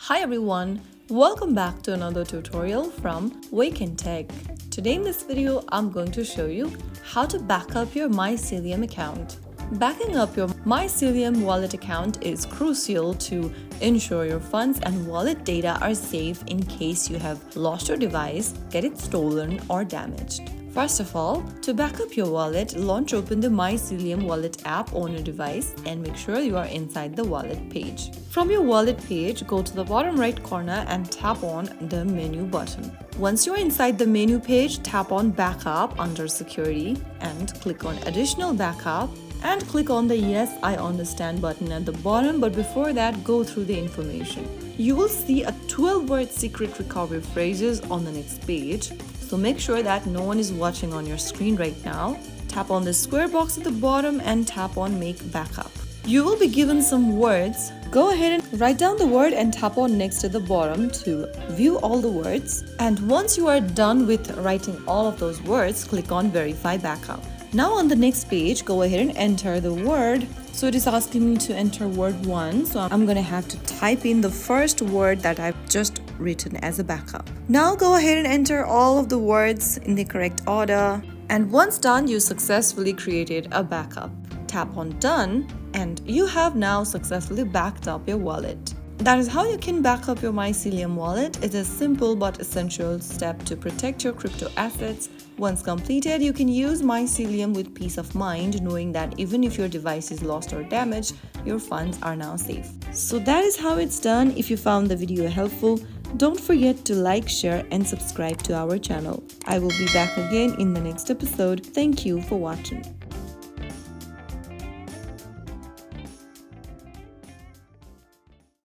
Hi everyone, welcome back to another tutorial from Wake&Tech. Today in this video, I'm going to show you how to back up your Mycelium account. Backing up your Mycelium wallet account is crucial to ensure your funds and wallet data are safe in case you have lost your device, get it stolen or damaged. First of all, to back up your wallet, open the Mycelium wallet app on your device and make sure you are inside the wallet page. From your wallet page, go to the bottom right corner and tap on the menu button. Once you are inside the menu page, tap on Backup under Security and click on Additional Backup and click on the Yes, I Understand button at the bottom, but before that, go through the information. You will see a 12-word secret recovery phrases on the next page. So make sure that no one is watching on your screen right now. Tap on the square box at the bottom and tap on Make Backup. You will be given some words. Go ahead and write down the word and tap on Next at the bottom to view all the words. And once you are done with writing all of those words, click on Verify Backup. Now on the next page, go ahead and enter the word. So it is asking me to enter word 1. So I'm going to have to type in the first word that I've just written as a backup. Now go ahead and enter all of the words in the correct order. And once done, you successfully created a backup. Tap on Done and you have now successfully backed up your wallet. That is how you can back up your Mycelium wallet. It is a simple but essential step to protect your crypto assets. Once completed, you can use Mycelium with peace of mind, knowing that even if your device is lost or damaged, your funds are now safe. So that is how it's done. If you found the video helpful, don't forget to like, share, and subscribe to our channel. I will be back again in the next episode. Thank you for watching.